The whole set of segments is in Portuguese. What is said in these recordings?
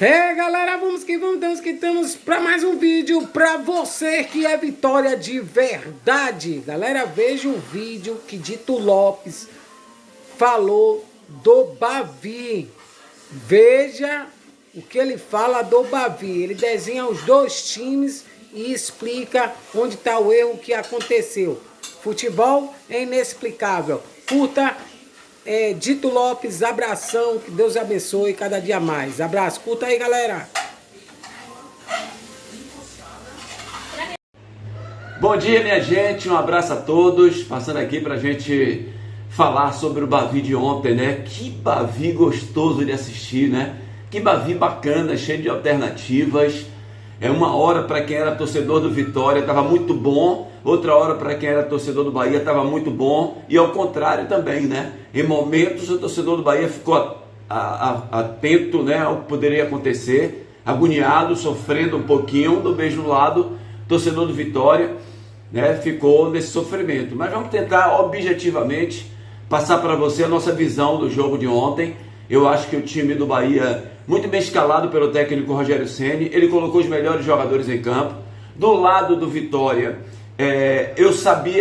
Galera, vamos que estamos para mais um vídeo para você que é vitória de verdade. Galera, veja o vídeo que Dito Lopes falou do Bavi. Veja o que ele fala do Bavi. Ele desenha os dois times e explica onde está o erro que aconteceu. Futebol é inexplicável. Curta. Dito Lopes, abração, que Deus abençoe cada dia mais. Abraço, curta aí, galera. Bom dia, minha gente, um abraço a todos. Passando aqui pra gente falar sobre o Bavi de ontem, né? Que Bavi gostoso de assistir, né? Que Bavi bacana, cheio de alternativas. É uma hora para quem era torcedor do Vitória, estava muito bom. Outra hora para quem era torcedor do Bahia, estava muito bom. E ao contrário também, né? Em momentos o torcedor do Bahia ficou atento, né, ao que poderia acontecer, agoniado, sofrendo um pouquinho. Do mesmo lado, o torcedor do Vitória, né, ficou nesse sofrimento. Mas vamos tentar objetivamente passar para você a nossa visão do jogo de ontem. Eu acho que o time do Bahia, muito bem escalado pelo técnico Rogério Ceni, ele colocou os melhores jogadores em campo. Do lado do Vitória, eu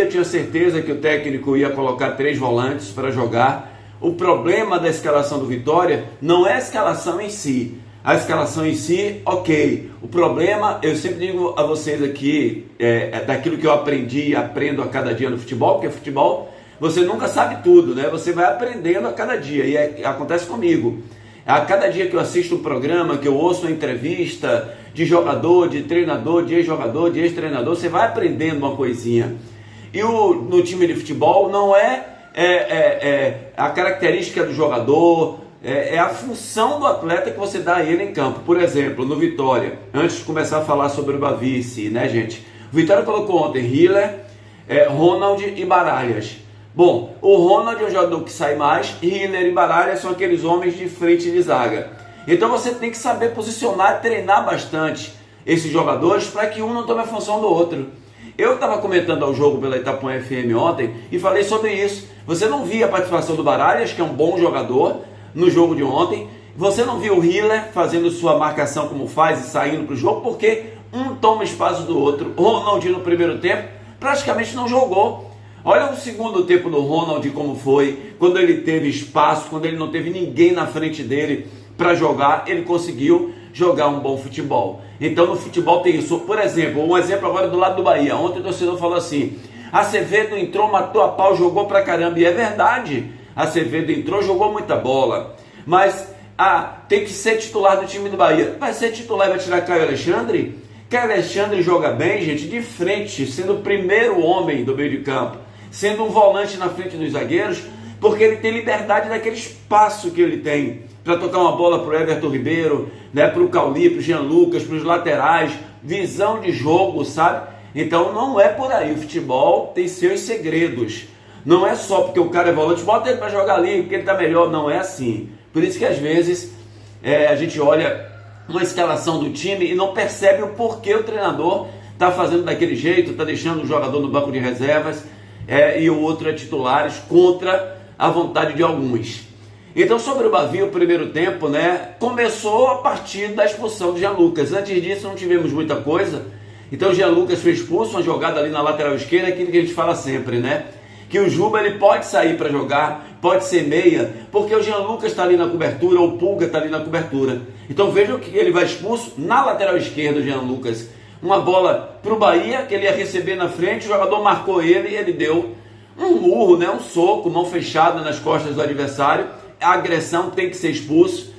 tinha certeza que o técnico ia colocar 3 volantes para jogar. O problema da escalação do Vitória não é a escalação em si. A escalação em si, ok. O problema, eu sempre digo a vocês aqui, daquilo que eu aprendi e aprendo a cada dia no futebol, porque futebol você nunca sabe tudo, né? Você vai aprendendo a cada dia, e acontece comigo. A cada dia que eu assisto um programa, que eu ouço uma entrevista de jogador, de treinador, de ex-jogador, de ex-treinador, você vai aprendendo uma coisinha. E no time de futebol não é a característica do jogador, é a função do atleta que você dá a ele em campo. Por exemplo, no Vitória, antes de começar a falar sobre o Bavi, né, gente? O Vitória colocou ontem Hiller, Ronald e Baralhas. Bom, o Ronald é um jogador que sai mais, Hiller e Baralhas são aqueles homens de frente de zaga. Então você tem que saber posicionar, treinar bastante esses jogadores para que um não tome a função do outro. Eu estava comentando ao jogo pela Itapuã FM ontem e falei sobre isso. Você não via a participação do Baralhas, que é um bom jogador, no jogo de ontem. Você não viu o Hiller fazendo sua marcação como faz e saindo para o jogo, porque um toma espaço do outro. O Ronald no primeiro tempo praticamente não jogou. Olha o segundo tempo do Ronald como foi, quando ele teve espaço, quando ele não teve ninguém na frente dele para jogar, ele conseguiu jogar um bom futebol. Então no futebol tem isso. Por exemplo, um exemplo agora do lado do Bahia. Ontem o torcedor falou assim: Acevedo entrou, matou a pau, jogou pra caramba. E é verdade, Acevedo entrou, jogou muita bola. Mas tem que ser titular do time do Bahia. Vai ser titular e vai tirar Caio Alexandre? Caio Alexandre joga bem, gente, de frente, sendo o primeiro homem do meio de campo, sendo um volante na frente dos zagueiros, porque ele tem liberdade daquele espaço que ele tem para tocar uma bola para o Everton Ribeiro, né, para o Cauli, para o Jean Lucas, para os laterais, visão de jogo, sabe? Então não é por aí. O futebol tem seus segredos. Não é só porque o cara é volante, bota ele para jogar ali, porque ele está melhor. Não é assim. Por isso que às vezes a gente olha uma escalação do time e não percebe o porquê o treinador está fazendo daquele jeito, está deixando o jogador no banco de reservas, e o outro é titulares contra a vontade de alguns. Então, sobre o Bavi, o primeiro tempo, né, começou a partir da expulsão do Jean Lucas. Antes disso não tivemos muita coisa. Então o Jean Lucas foi expulso, uma jogada ali na lateral esquerda, aquilo que a gente fala sempre, né? Que o Juba ele pode sair para jogar, pode ser meia, porque o Jean Lucas está ali na cobertura, ou o Pulga está ali na cobertura. Então vejam que ele vai expulso na lateral esquerda, o Jean Lucas. Uma bola para o Bahia, que ele ia receber na frente, o jogador marcou ele e ele deu um murro, né, um soco, mão fechada nas costas do adversário. A agressão tem que ser expulso.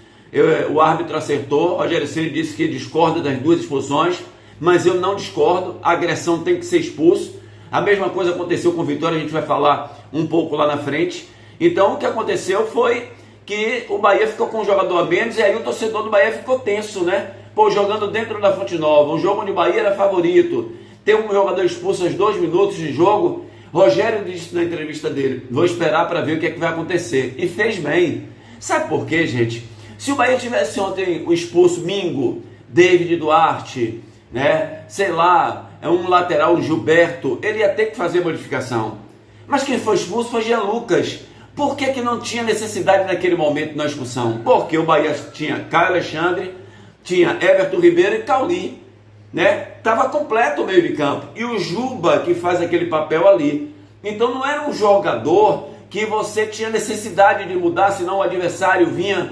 O árbitro acertou. Rogério Ceni disse que discorda das duas expulsões, mas eu não discordo. A agressão tem que ser expulso. A mesma coisa aconteceu com o Vitória, a gente vai falar um pouco lá na frente. Então o que aconteceu foi que o Bahia ficou com um jogador a menos, e aí o torcedor do Bahia ficou tenso, né? Pô, jogando dentro da Fonte Nova, um jogo onde o Bahia era favorito, ter um jogador expulso aos 2 minutos de jogo. Rogério disse na entrevista dele: vou esperar para ver o que é que vai acontecer. E fez bem. Sabe por quê, gente? Se o Bahia tivesse ontem o expulso Mingo, David Duarte, né, sei lá, um lateral, o Gilberto, ele ia ter que fazer modificação. Mas quem foi expulso foi Jean Lucas. Por que não tinha necessidade naquele momento na expulsão? Porque o Bahia tinha Caio Alexandre, tinha Everton Ribeiro e Cauli, né? Tava completo o meio de campo, e o Juba que faz aquele papel ali. Então não era um jogador que você tinha necessidade de mudar, senão o adversário vinha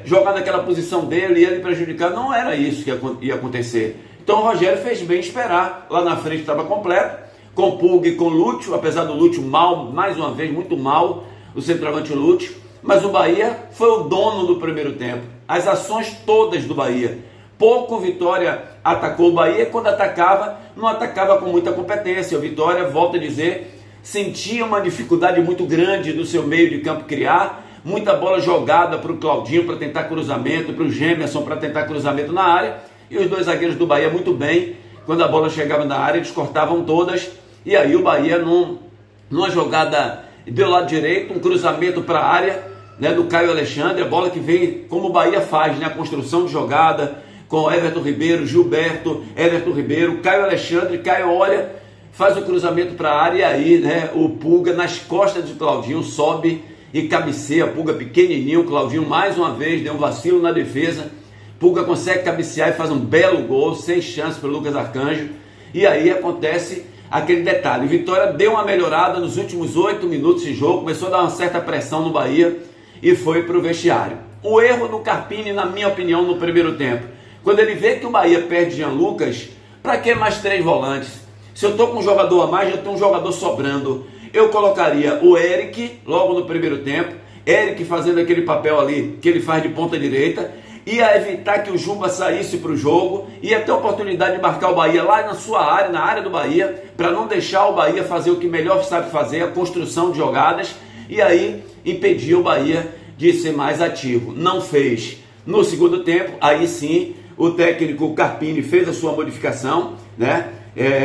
jogar naquela posição dele e ele prejudicar. Não era isso que ia acontecer. Então o Rogério fez bem esperar. Lá na frente estava completo, com Pulga e com Lúcio, apesar do Lúcio mal, mais uma vez, muito mal, o centroavante Lúcio. Mas o Bahia foi o dono do primeiro tempo. As ações todas do Bahia. Pouco o Vitória atacou o Bahia, quando atacava, não atacava com muita competência. O Vitória, volto a dizer, sentia uma dificuldade muito grande do seu meio de campo criar, muita bola jogada para o Claudinho para tentar cruzamento, para o Gemerson para tentar cruzamento na área, e os dois zagueiros do Bahia muito bem, quando a bola chegava na área, eles cortavam todas, e aí o Bahia numa jogada do lado direito, um cruzamento para a área, né, do Caio Alexandre, a bola que vem como o Bahia faz, né, a construção de jogada, com Everton Ribeiro, Gilberto, Everton Ribeiro, Caio Alexandre, Caio olha, faz o cruzamento para a área, e aí, né, o Pulga nas costas de Claudinho sobe e cabeceia. Pulga pequenininho, Claudinho mais uma vez deu um vacilo na defesa, Pulga consegue cabecear e faz um belo gol, sem chance para o Lucas Arcanjo, e aí acontece aquele detalhe. O Vitória deu uma melhorada nos últimos 8 minutos de jogo, começou a dar uma certa pressão no Bahia e foi para o vestiário. O erro do Carpini, na minha opinião, no primeiro tempo, quando ele vê que o Bahia perde Jean Lucas, para que mais 3 volantes? Se eu estou com um jogador a mais, já tem um jogador sobrando. Eu colocaria o Eric logo no primeiro tempo, Eric fazendo aquele papel ali que ele faz de ponta direita, ia evitar que o Juba saísse para o jogo, ia ter a oportunidade de marcar o Bahia lá na sua área, na área do Bahia, para não deixar o Bahia fazer o que melhor sabe fazer, a construção de jogadas, e aí impedir o Bahia de ser mais ativo. Não fez. No segundo tempo, aí sim, o técnico Carpini fez a sua modificação, né?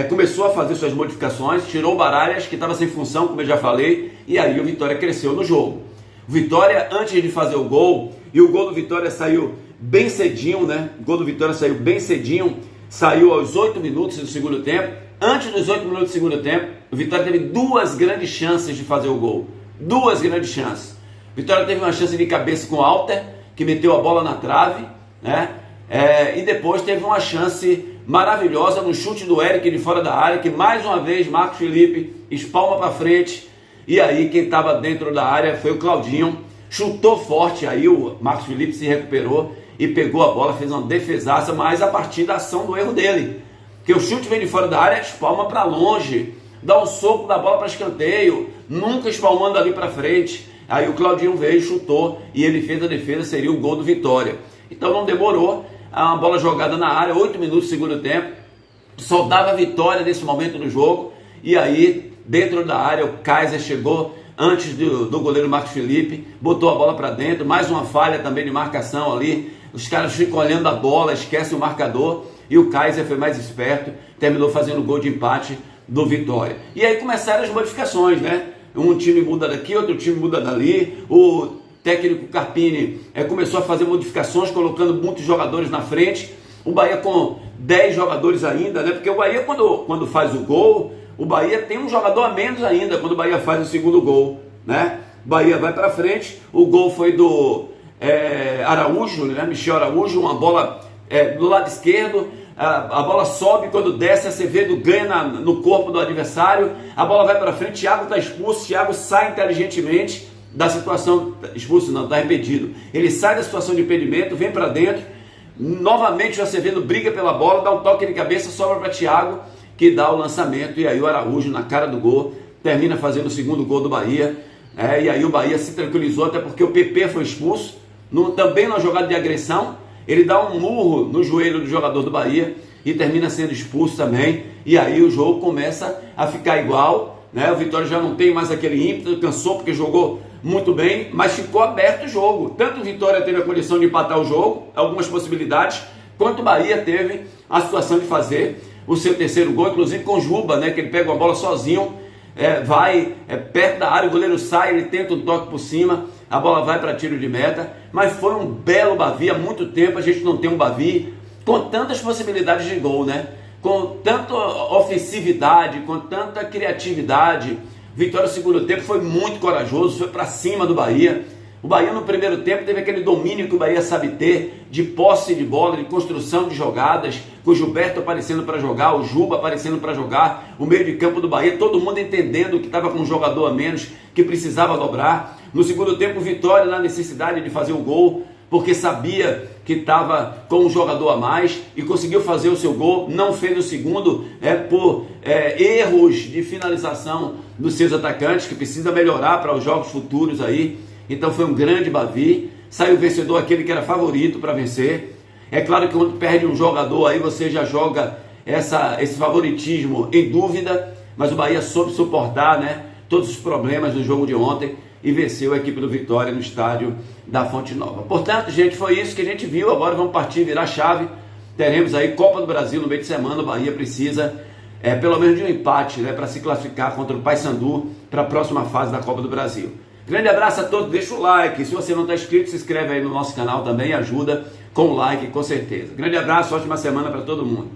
Começou a fazer suas modificações, tirou o Baralhas, que estava sem função, como eu já falei, e aí o Vitória cresceu no jogo. O Vitória, antes de fazer o gol, e o gol do Vitória saiu bem cedinho, né? O gol do Vitória saiu bem cedinho, saiu aos 8 minutos do segundo tempo. Antes dos 8 minutos do segundo tempo, o Vitória teve 2 grandes chances de fazer o gol. 2 grandes chances. O Vitória teve uma chance de cabeça com o Alter, que meteu a bola na trave, né? E depois teve uma chance maravilhosa no chute do Eric de fora da área, que mais uma vez Marcos Felipe espalma para frente, e aí quem estava dentro da área foi o Claudinho, chutou forte, aí o Marcos Felipe se recuperou e pegou a bola, fez uma defesaça, mas a partir da ação do erro dele, que o chute vem de fora da área, espalma para longe, dá um soco da bola para escanteio, nunca espalmando ali para frente. Aí o Claudinho veio, chutou e ele fez a defesa, seria o gol do Vitória. Então não demorou, a bola jogada na área, 8 minutos do segundo tempo, só dava vitória nesse momento do jogo, e aí dentro da área o Kaiser chegou antes do goleiro Marcos Felipe, botou a bola para dentro, mais uma falha também de marcação ali, os caras ficam olhando a bola, esquecem o marcador, e o Kaiser foi mais esperto, terminou fazendo o gol de empate do Vitória. E aí começaram as modificações, né? Um time muda daqui, outro time muda dali, o técnico Carpini começou a fazer modificações, colocando muitos jogadores na frente, o Bahia com 10 jogadores ainda, né? Porque o Bahia quando faz o gol, o Bahia tem um jogador a menos ainda, quando o Bahia faz o segundo gol, né? O Bahia vai para frente, o gol foi do Araújo, né? Michel Araújo, uma bola do lado esquerdo, a bola sobe, quando desce, Acevedo ganha no corpo do adversário, a bola vai para frente, Thiago está expulso, Thiago sai inteligentemente da situação, expulso não, está impedido, ele sai da situação de impedimento, vem para dentro, novamente o Acevedo briga pela bola, dá um toque de cabeça, sobra para Thiago, que dá o lançamento, e aí o Araújo na cara do gol, termina fazendo o segundo gol do Bahia, e aí o Bahia se tranquilizou, até porque o PP foi expulso, também na jogada de agressão, ele dá um murro no joelho do jogador do Bahia e termina sendo expulso também, e aí o jogo começa a ficar igual, né? O Vitória já não tem mais aquele ímpeto, cansou porque jogou muito bem, mas ficou aberto o jogo. Tanto o Vitória teve a condição de empatar o jogo, algumas possibilidades, quanto o Bahia teve a situação de fazer o seu terceiro gol, inclusive com o Juba, né? Que ele pega uma bola sozinho, vai perto da área, o goleiro sai, ele tenta um toque por cima, a bola vai para tiro de meta, mas foi um belo Bavi. Há muito tempo a gente não tem um Bavi com tantas possibilidades de gol, né? Com tanta ofensividade, com tanta criatividade. Vitória no segundo tempo foi muito corajoso, foi para cima do Bahia, O Bahia no primeiro tempo teve aquele domínio que o Bahia sabe ter, de posse de bola, de construção de jogadas, com o Gilberto aparecendo para jogar, o Juba aparecendo para jogar, o meio de campo do Bahia, todo mundo entendendo que estava com um jogador a menos, que precisava dobrar. No segundo tempo, o Vitória na necessidade de fazer o gol, porque sabia que estava com um jogador a mais e conseguiu fazer o seu gol, não fez o segundo por erros de finalização dos seus atacantes, que precisa melhorar para os jogos futuros aí. Então foi um grande Bavi, saiu vencedor aquele que era favorito para vencer. É claro que quando perde um jogador aí você já joga esse favoritismo em dúvida, mas o Bahia soube suportar, né, todos os problemas do jogo de ontem e venceu a equipe do Vitória no estádio da Fonte Nova. Portanto, gente, foi isso que a gente viu. Agora vamos partir, virar a chave. Teremos aí Copa do Brasil no meio de semana. O Bahia precisa pelo menos de um empate, né, para se classificar contra o Paysandu para a próxima fase da Copa do Brasil. Grande abraço a todos, deixa o like. Se você não está inscrito, se inscreve aí no nosso canal também, ajuda com o like, com certeza. Grande abraço, ótima semana para todo mundo.